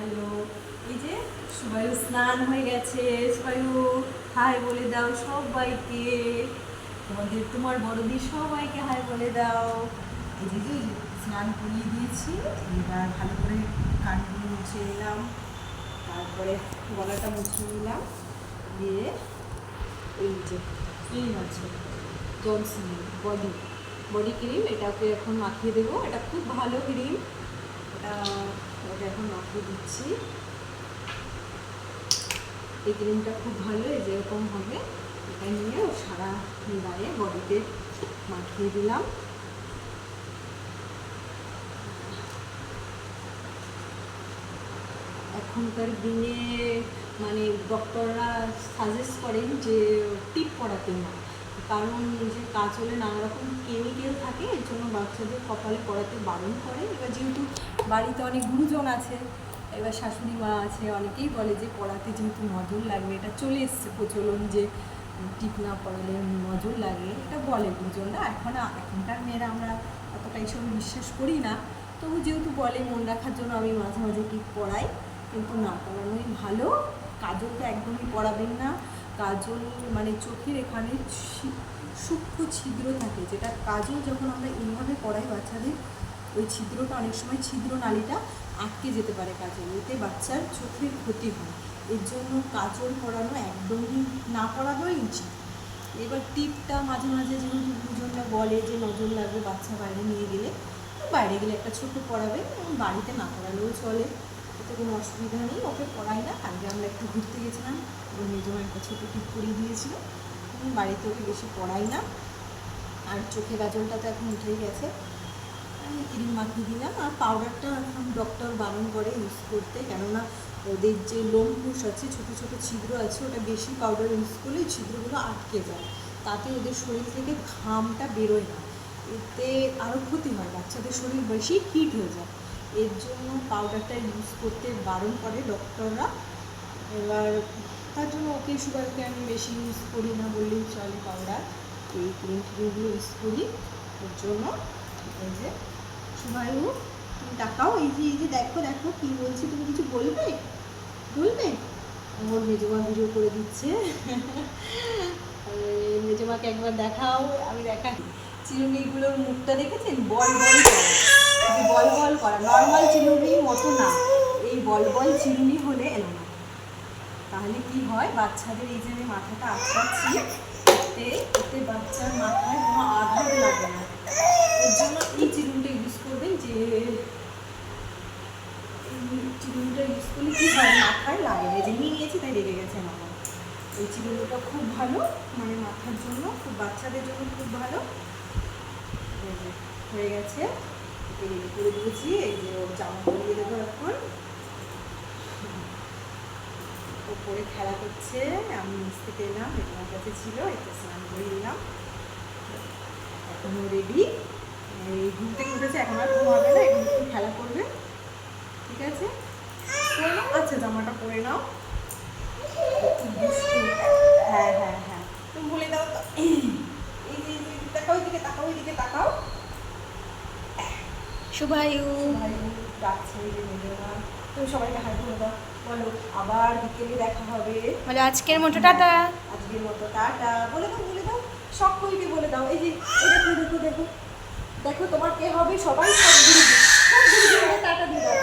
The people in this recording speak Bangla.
হ্যালো, এই যে সুবায়ু স্নান হয়ে গেছে। সুবায়ু হাই বলে দাও সবাইকে, তোমার বড়দি সবাইকে হাই বলে দাও। এই যে স্নান করিয়ে দিয়েছি, এবার ভালো করে কানগুলো মুছে নিলাম, তারপরে গলাটা মুছে নিলাম, দিয়ে এই যে ক্রিম আছে জনসন বডি ক্রিম, এটাকে এখন মাখিয়ে দেবো। এটা খুব ভালো ক্রিম, ওটা এখন মাখিয়ে দিচ্ছি। এই ক্রিমটা খুব ভালো, এই যেরকম হবে এটা নিয়ে সারা গায়ে বডিতে মাখিয়ে দিলাম। এখনকার দিনে মানে ডক্টররা সাজেস্ট করেন যে টিপ পরাতে না, কারণ যে কাজলে নানা রকম কেমিক্যাল থাকে, এর জন্য বাচ্চাদের কপালে পরাতে বারণ করে। এবার যেহেতু বাড়িতে অনেক গুরুজন আছে, এবার শাশুড়ি মা আছে, অনেকেই বলে যে পড়াতে যেহেতু নজর লাগবে, এটা চলে এসছে প্রচলন যে টিপ না পড়ালে নজর লাগে, এটা বলে গুরুজনরা। এখনকার মেয়েরা আমরা অতটা এইসব বিশ্বাস করি না, তবু যেহেতু বলে মন রাখার জন্য আমি মাঝে মাঝে টিপ পড়াই, কিন্তু না পড়ানোই ভালো। কাজল তো একদমই পড়াবেন না। কাজল মানে চোখের এখানে সূক্ষ্ম ছিদ্র থাকে, যেটা কাজল যখন আমরা এইভাবে পড়াই বাচ্চাদের, ওই ছিদ্রটা অনেক সময় ছিদ্র নালীটা আটকে যেতে পারে কাজল, এতে বাচ্চার চোখের ক্ষতি হয়। এর জন্য কাজল পরানো একদমই না পরানোই উচিত। এবার টিপটা মাঝে মাঝে যেহেতু দুজনরা বলে যে নজর লাগবে বাচ্চা বাইরে নিয়ে গেলে, বাইরে গেলে একটা ছোট পরাবে, এবং বাড়িতে না পরালেও চলে, এতে কোনো অসুবিধা নেই। ওকে পড়াই না। আগে আমরা একটু ঘুরতে গেছিলাম, ওর মেজমা একটা ছোটো টিপ পরিয়ে দিয়েছিল, বাড়িতে ওকে বেশি পড়াই না। আর চোখে গাজলটা তো এখন উঠেই গেছে, আমি ক্রিম মাখিয়ে দিলাম। আর পাউডারটা এখন ডক্টর বারণ করে ইউজ করতে, কেননা ওদের যে লোমকূশ আছে, ছোটো ছোটো ছিদ্র আছে, ওটা বেশি পাউডার ইউজ করলে ছিদ্রগুলো আটকে যায়, তাতে ওদের শরীর থেকে ঘামটা বেরোয় না, এতে আরও ক্ষতি হয়, বাচ্চাদের শরীর বেশি হিট হয়ে যায়। এর জন্য পাউডারটা ইউজ করতে বারণ করে ডক্টররা। এবার তার জন্য ওকে সুগারকে আমি বেশি ইউজ করি না বললেই চলে পাউডার, এই ক্রিমগুলো ইউজ করি। ওর জন্য এই যে সুবায়ু তুমি তাকাও, এই যে দেখো দেখো কী বলছি, তুমি কিছু বলবে? ওর মেজমা ভিডিও করে দিচ্ছে। মেজমাকে একবার দেখাও, আমি দেখাই। চিরুনিগুলোর মুখটা দেখেছেন? বল বল করা, নর্মাল চিরুনির মতো না, এই বল চিরুনি হলে এলো না। তাহলে কি হয়, বাচ্চাদের এই যে আমি মাথাটা আঁচড়াচ্ছি, এতে বাচ্চার মাথায় কোনো আঘাত লাগে না। এর জন্য এই চিরুনিটা ইউজ করবেন, যে চিরুনিটা ইউজ করলে কী হয়, মাথায় লাগে না। যে নিয়েছি তাই লেগে গেছে আমার। এই চিরুনিটা খুব ভালো, মানে মাথার জন্য, খুব বাচ্চাদের জন্য খুব ভালো। হয়ে গেছে, রেডি করে দিয়েছি। এই যে ওর জামা পরিয়ে দেবো এখন, ওপরে খেলা করছে, আমি নিচ থেকে এলাম, আমার কাছে ছিল, একটু স্নান করে নিলাম। এখনও রেডি, এই ঘুম থেকে উঠেছে, এখন আর ঘুম হবে না, এখন একটু খেলা করবে, ঠিক আছে? পরে নাও, আচ্ছা জামাটা পরে নাও। হ্যাঁ হ্যাঁ হ্যাঁ, তুমি বলে দাও তো, এই যে তাকাও, ওইদিকে তাকাও। সুবায়ু ডাকছে, এই যে মেজমা, তুমি সবাইকে হাই করে দাও, বলো আবার বিকেলে দেখা হবে, বলে আজকের মতো টাটা। আজকের মতো টাটা বলে দাও সকলকে বলে দাও। এই যে দেখো তোমার কে হবে, সবাই সব গুরুজন টাটা দিয়ে দাও।